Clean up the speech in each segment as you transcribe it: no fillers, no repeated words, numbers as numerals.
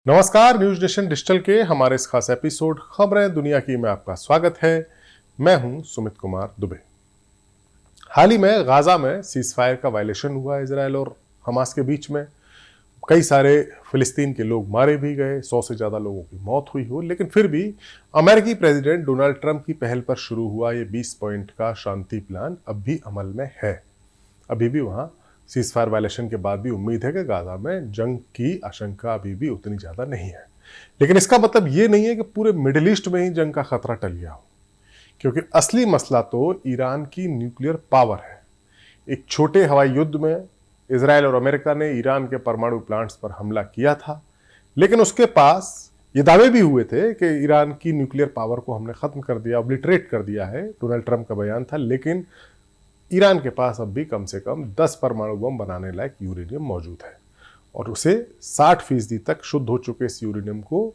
नमस्कार, news nation digital के हमारे इस खास एपिसोड खबरें दुनिया की में आपका स्वागत है। मैं हूं सुमित कुमार दुबे। हाल ही में गाजा में सीजफायर का वायलेशन हुआ इजराइल और हमास के बीच में। कई सारे फिलिस्तीन के लोग मारे भी गए, 100 से ज्यादा लोगों की मौत हुई हो, लेकिन फिर भी अमेरिकी प्रेसिडेंट डोनाल्ड ट्रंप की पहल पर शुरू हुआ ये 20 पॉइंट का शांति प्लान अब भी अमल में है। अभी भी वहां सीजफायर वायलेशन के बाद भी उम्मीद है कि गाजा में जंग की आशंका अभी भी उतनी ज्यादा नहीं है, लेकिन इसका मतलब ये नहीं है कि पूरे मिडिल ईस्ट में ही जंग का खतरा टल गया हो, क्योंकि असली मसला तो ईरान की न्यूक्लियर पावर है। एक छोटे हवाई युद्ध में इसराइल और अमेरिका ने ईरान के परमाणु प्लांट्स पर हमला किया था, लेकिन उसके पास ये दावे भी हुए थे कि ईरान की न्यूक्लियर पावर को हमने खत्म कर दिया, ऑब्लिटरेट कर दिया है। डोनाल्ड ट्रंप का बयान था, लेकिन ईरान के पास अब भी कम से कम 10 परमाणु बम बनाने लायक यूरेनियम मौजूद है और उसे 60% तक शुद्ध हो चुके इस यूरेनियम को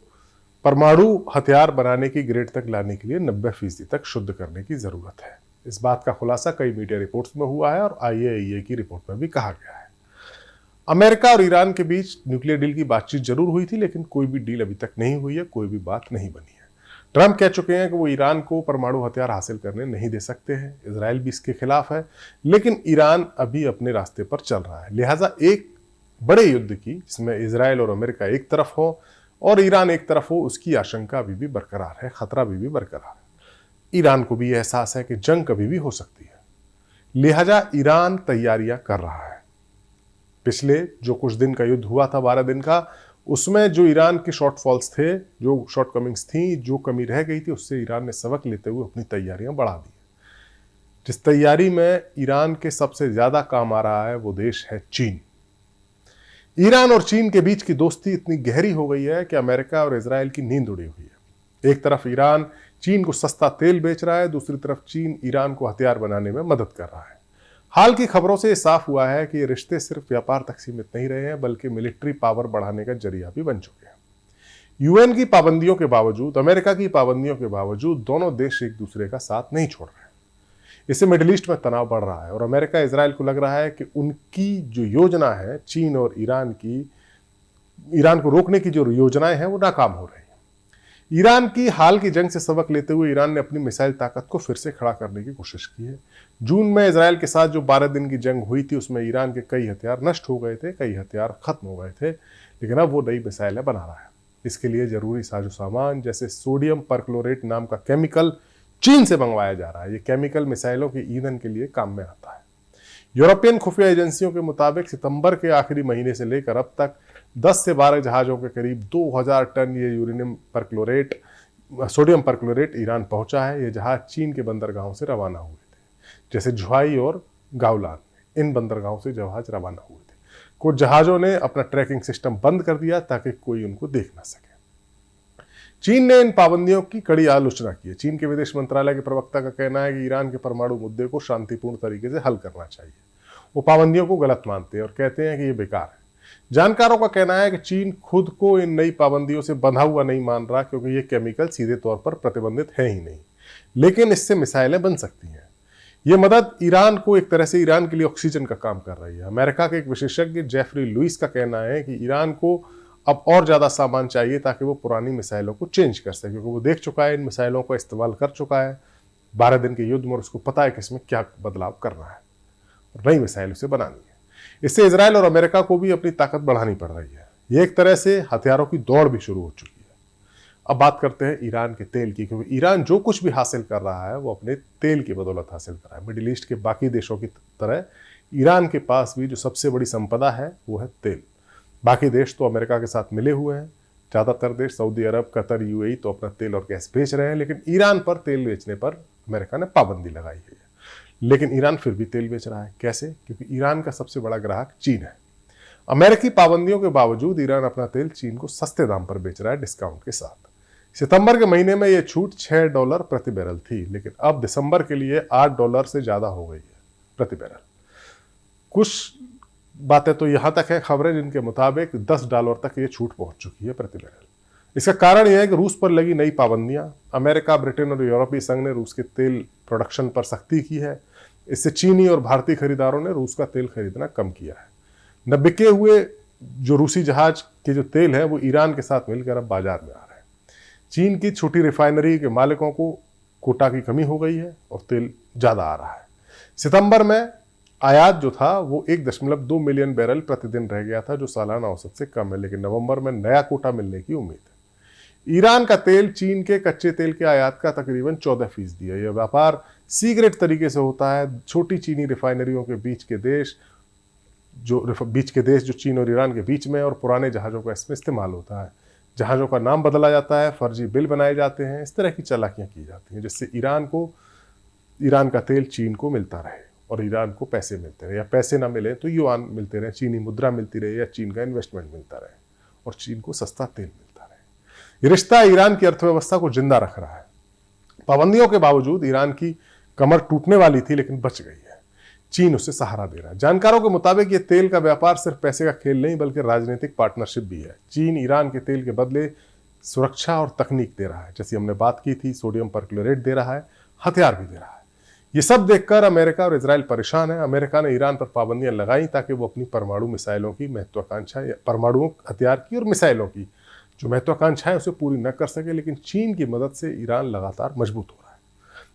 परमाणु हथियार बनाने की ग्रेड तक लाने के लिए 90% तक शुद्ध करने की जरूरत है। इस बात का खुलासा कई मीडिया रिपोर्ट्स में हुआ है और IAEA की रिपोर्ट में भी कहा गया है। अमेरिका और ईरान के बीच न्यूक्लियर डील की बातचीत जरूर हुई थी, लेकिन कोई भी डील अभी तक नहीं हुई है, कोई भी बात नहीं बनी है। ट्रंप कह चुके हैं कि वो ईरान को परमाणु हथियार हासिल करने नहीं दे सकते हैं। इसराइल भी इसके खिलाफ है, लेकिन ईरान अभी अपने रास्ते पर चल रहा है। लिहाजा एक बड़े युद्ध की, जिसमें इसराइल और अमेरिका एक तरफ हो और ईरान एक तरफ हो, उसकी आशंका अभी भी बरकरार है, खतरा अभी भी बरकरार है। ईरान को भी यह एहसास है कि जंग कभी भी हो सकती है, लिहाजा ईरान तैयारियां कर रहा है। पिछले जो कुछ दिन का युद्ध हुआ था, 12 दिन का, उसमें जो ईरान के शॉर्टफॉल्स थे, जो शॉर्टकमिंग्स थी, जो कमी रह गई थी, उससे ईरान ने सबक लेते हुए अपनी तैयारियां बढ़ा दी। जिस तैयारी में ईरान के सबसे ज्यादा काम आ रहा है वो देश है चीन। ईरान और चीन के बीच की दोस्ती इतनी गहरी हो गई है कि अमेरिका और इसराइल की नींद उड़ी हुई है। एक तरफ ईरान चीन को सस्ता तेल बेच रहा है, दूसरी तरफ चीन ईरान को हथियार बनाने में मदद कर रहा है। हाल की खबरों से साफ हुआ है कि ये रिश्ते सिर्फ व्यापार तक सीमित नहीं रहे हैं, बल्कि मिलिट्री पावर बढ़ाने का जरिया भी बन चुके हैं। UN की पाबंदियों के बावजूद, अमेरिका की पाबंदियों के बावजूद दोनों देश एक दूसरे का साथ नहीं छोड़ रहे हैं। इससे मिडिल ईस्ट में तनाव बढ़ रहा है और अमेरिका इसराइल को लग रहा है कि उनकी जो योजना है चीन और ईरान को रोकने की जो योजनाएं हैं वो नाकाम हो रही है। ईरान की हाल की जंग से सबक लेते हुए ईरान ने अपनी मिसाइल ताकत को फिर से खड़ा करने की कोशिश की है। जून में इसराइल के साथ जो 12 दिन की जंग हुई थी, उसमें ईरान के कई हथियार नष्ट हो गए थे, कई हथियार खत्म हो गए थे, लेकिन अब वो नई मिसाइलें बना रहा है। इसके लिए जरूरी साजो सामान जैसे सोडियम परक्लोरेट नाम का केमिकल चीन से मंगवाया जा रहा है। ये केमिकल मिसाइलों के ईंधन के लिए काम में आता है। यूरोपियन खुफिया एजेंसियों के मुताबिक सितंबर के आखिरी महीने से लेकर अब तक 10 से 12 जहाजों के करीब 2000 टन ये सोडियम परक्लोरेट ईरान पहुंचा है। ये जहाज चीन के बंदरगाहों से रवाना हुए थे, जैसे झुआई और गावलान। इन बंदरगाहों से जहाज रवाना हुए थे। कुछ जहाजों ने अपना ट्रैकिंग सिस्टम बंद कर दिया ताकि कोई उनको देख ना सके। चीन ने इन पाबंदियों की कड़ी आलोचना की है। चीन के विदेश मंत्रालय के प्रवक्ता का कहना है कि ईरान के परमाणु मुद्दे को शांतिपूर्ण तरीके से हल करना चाहिए। वो पाबंदियों को गलत मानते हैं और कहते हैं कि ये बेकार है। जानकारों का कहना है कि चीन खुद को इन नई पाबंदियों से बंधा हुआ नहीं मान रहा, क्योंकि ये केमिकल सीधे तौर पर प्रतिबंधित है ही नहीं, लेकिन इससे मिसाइलें बन सकती हैं। ये मदद ईरान को एक तरह से ईरान के लिए ऑक्सीजन का काम कर रही है। अमेरिका के एक विशेषज्ञ जेफरी लुइस का कहना है कि ईरान को अब और ज्यादा सामान चाहिए ताकि वो पुरानी मिसाइलों को चेंज कर सके, क्योंकि वो देख चुका है, इन मिसाइलों का इस्तेमाल कर चुका है 12 दिन के युद्ध में, और उसको पता है कि इसमें क्या बदलाव करना है और नई मिसाइल उसे बनानी है। इससे इसराइल और अमेरिका को भी अपनी ताकत बढ़ानी पड़ रही है। ये एक तरह से हथियारों की दौड़ भी शुरू हो चुकी है। अब बात करते हैं ईरान के तेल की, क्योंकि ईरान जो कुछ भी हासिल कर रहा है वो अपने तेल की बदौलत हासिल कर रहा है। मिडिल ईस्ट के बाकी देशों की तरह ईरान के पास भी जो सबसे बड़ी संपदा है वो है तेल। बाकी देश तो अमेरिका के साथ मिले हुए हैं। ज्यादातर देश सऊदी अरब, कतर, UAE तो अपना तेल और गैस बेच रहे हैं, लेकिन ईरान पर तेल बेचने पर अमेरिका ने पाबंदी लगाई है। लेकिन ईरान फिर भी तेल बेच रहा है। कैसे? क्योंकि ईरान का सबसे बड़ा ग्राहक चीन है। अमेरिकी पाबंदियों के बावजूद ईरान अपना तेल चीन को सस्ते दाम पर बेच रहा है, डिस्काउंट के साथ। सितंबर के महीने में यह छूट $6 प्रति बैरल थी, लेकिन अब दिसंबर के लिए $8 से ज्यादा हो गई है प्रति बैरल। कुछ बातें तो यहां तक है, खबरें जिनके मुताबिक $10 तक ये छूट पहुंच चुकी है प्रति बैरल। इसका कारण यह है कि रूस पर लगी नई पाबंदियां। अमेरिका, ब्रिटेन और यूरोपीय संघ ने रूस के तेल प्रोडक्शन पर सख्ती की है। इससे चीनी और भारतीय खरीदारों ने रूस का तेल खरीदना कम किया है। न बिके हुए जो रूसी जहाज के जो तेल है वो ईरान के साथ मिलकर अब बाजार में आ रहे हैं। चीन की छोटी रिफाइनरी के मालिकों को कोटा की कमी हो गई है और तेल ज़्यादा आ रहा है। सितंबर में आयात जो था वो 1.2 मिलियन बैरल प्रतिदिन रह गया था, जो सालाना औसत से कम है, लेकिन नवंबर में नया कोटा मिलने की उम्मीद है। ईरान का तेल चीन के कच्चे तेल के आयात का तकरीबन 14% है। यह व्यापार सीक्रेट तरीके से होता है। छोटी चीनी रिफाइनरियों के बीच के देश जो चीन और ईरान के बीच में, और पुराने जहाज़ों का इसमें इस्तेमाल होता है। जहाज़ों का नाम बदला जाता है, फर्जी बिल बनाए जाते हैं, इस तरह की चालाकियाँ की जाती हैं जिससे ईरान का तेल चीन को मिलता रहे और ईरान को पैसे मिलते रहे, या पैसे ना मिले तो युआन मिलते रहे, चीनी मुद्रा मिलती रहे, या चीन का इन्वेस्टमेंट मिलता रहे और चीन को सस्ता तेल मिलता रहे। ये रिश्ता ईरान की अर्थव्यवस्था को जिंदा रख रहा है। पाबंदियों के बावजूद ईरान की कमर टूटने वाली थी, लेकिन बच गई है। चीन उसे सहारा दे रहा है। जानकारों के मुताबिक ये तेल का व्यापार सिर्फ पैसे का खेल नहीं बल्कि राजनीतिक पार्टनरशिप भी है। चीन ईरान के तेल के बदले सुरक्षा और तकनीक दे रहा है, जैसी हमने बात की थी, सोडियम परक्लोरेट दे रहा है, हथियार भी दे रहा है। ये सब देखकर अमेरिका और इजराइल परेशान है। अमेरिका ने ईरान पर पाबंदियां लगाई ताकि वो अपनी परमाणु मिसाइलों की महत्वाकांक्षा, परमाणु हथियार की और मिसाइलों की जो महत्वाकांक्षा है उसे पूरी न कर सके, लेकिन चीन की मदद से ईरान लगातार मजबूत हो रहा है।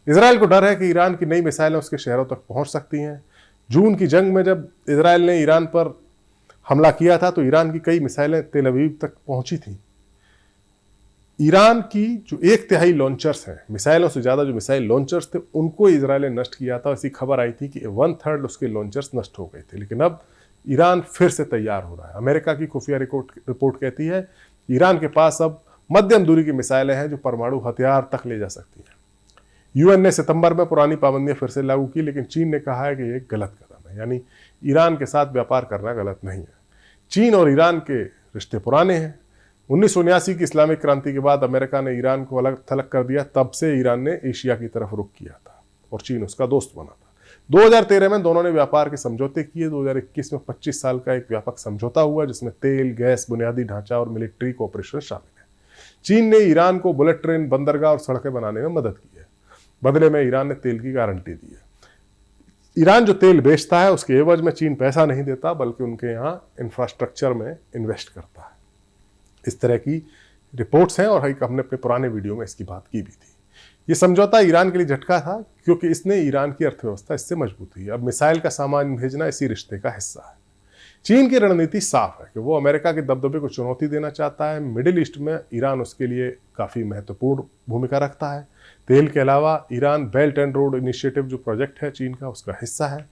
इजराइल को डर है कि ईरान की नई मिसाइलें उसके शहरों तक पहुंच सकती हैं। जून की जंग में जब इजराइल ने ईरान पर हमला किया था तो ईरान की कई मिसाइलें तेल अवीव तक पहुंची थीं। ईरान की जो 1/3 लॉन्चर्स हैं, मिसाइलों से ज़्यादा जो मिसाइल लॉन्चर्स थे, उनको इजराइल ने नष्ट किया था। ऐसी खबर आई थी कि 1/3 उसके लॉन्चर्स नष्ट हो गए थे। लेकिन अब ईरान फिर से तैयार हो रहा है। अमेरिका की खुफिया रिपोर्ट कहती है ईरान के पास अब मध्यम दूरी की मिसाइलें हैं जो परमाणु हथियार तक ले जा सकती हैं। यूएन ने सितंबर में पुरानी पाबंदियां फिर से लागू की, लेकिन चीन ने कहा है कि ये गलत कदम है। यानी ईरान के साथ व्यापार करना गलत नहीं है। चीन और ईरान के रिश्ते पुराने हैं। 1979 की इस्लामिक क्रांति के बाद अमेरिका ने ईरान को अलग थलग कर दिया। तब से ईरान ने एशिया की तरफ रुख किया था और चीन उसका दोस्त बना था। 2013 में दोनों ने व्यापार के समझौते किए। 2021 में 25 साल का एक व्यापक समझौता हुआ जिसमें तेल, गैस, बुनियादी ढांचा और मिलिट्री कोऑपरेशन शामिल है। चीन ने ईरान को बुलेट ट्रेन, बंदरगाह और सड़कें बनाने में मदद की है। बदले में ईरान ने तेल की गारंटी दी है। ईरान जो तेल बेचता है उसके एवज में चीन पैसा नहीं देता बल्कि उनके यहाँ इंफ्रास्ट्रक्चर में इन्वेस्ट करता है। इस तरह की रिपोर्ट्स हैं और हमने अपने पुराने वीडियो में इसकी बात की भी थी। ये समझौता ईरान के लिए झटका था क्योंकि इसने ईरान की अर्थव्यवस्था इससे मजबूत हुई। अब मिसाइल का सामान भेजना इसी रिश्ते का हिस्सा है। चीन की रणनीति साफ है कि वो अमेरिका के दबदबे को चुनौती देना चाहता है। मिडिल ईस्ट में ईरान उसके लिए काफ़ी महत्वपूर्ण भूमिका रखता है। तेल के अलावा Iran belt and road initiative जो प्रोजेक्ट है चीन का, उसका हिस्सा है।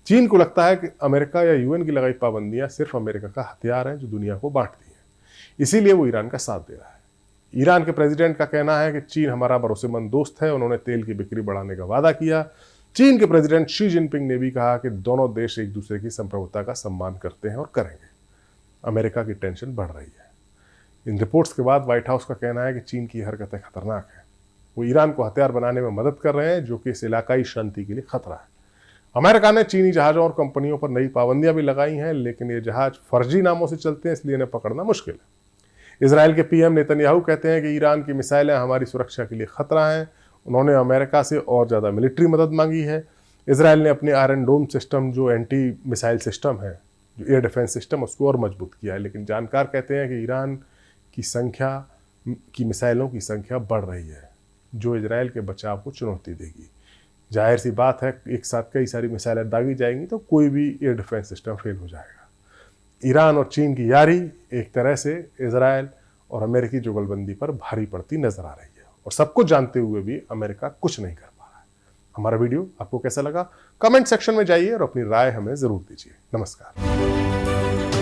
चीन को लगता है कि अमेरिका या यूएन की लगाई पाबंदियां सिर्फ अमेरिका का हथियार है जो दुनिया को बांटती है, इसीलिए वो ईरान का साथ दे रहा है। ईरान के प्रेसिडेंट का कहना है कि चीन हमारा भरोसेमंद दोस्त है। उन्होंने तेल की बिक्री बढ़ाने का वादा किया। चीन के प्रेसिडेंट शी जिनपिंग ने भी कहा कि दोनों देश एक दूसरे की संप्रभुता का सम्मान करते हैं और करेंगे। अमेरिका की टेंशन बढ़ रही है। इन रिपोर्ट्स के बाद व्हाइट हाउस का कहना है कि चीन की हरकतें खतरनाक है। वो ईरान को हथियार बनाने में मदद कर रहे हैं जो कि इस इलाकाई शांति के लिए खतरा है। अमेरिका ने चीनी जहाज़ों और कंपनियों पर नई पाबंदियां भी लगाई हैं, लेकिन ये जहाज फर्जी नामों से चलते हैं, इसलिए इन्हें पकड़ना मुश्किल है। इजराइल के पीएम नेतन्याहू कहते हैं कि ईरान की मिसाइलें हमारी सुरक्षा के लिए खतरा हैं। उन्होंने अमेरिका से और ज़्यादा मिलिट्री मदद मांगी है। इजराइल ने अपने आयरन डोम सिस्टम जो एंटी मिसाइल सिस्टम है, जो एयर डिफेंस सिस्टम, उसको और मजबूत किया है। लेकिन जानकार कहते हैं कि ईरान की मिसाइलों की संख्या बढ़ रही है जो इजराइल के बचाव को चुनौती देगी। जाहिर सी बात है, एक साथ कई सारी मिसाइलें दागी जाएंगी तो कोई भी एयर डिफेंस सिस्टम फेल हो जाएगा। ईरान और चीन की यारी एक तरह से इजराइल और अमेरिकी जुगलबंदी पर भारी पड़ती नजर आ रही है और सब कुछ जानते हुए भी अमेरिका कुछ नहीं कर पा रहा है। हमारा वीडियो आपको कैसा लगा? कमेंट सेक्शन में जाइए और अपनी राय हमें जरूर दीजिए। नमस्कार।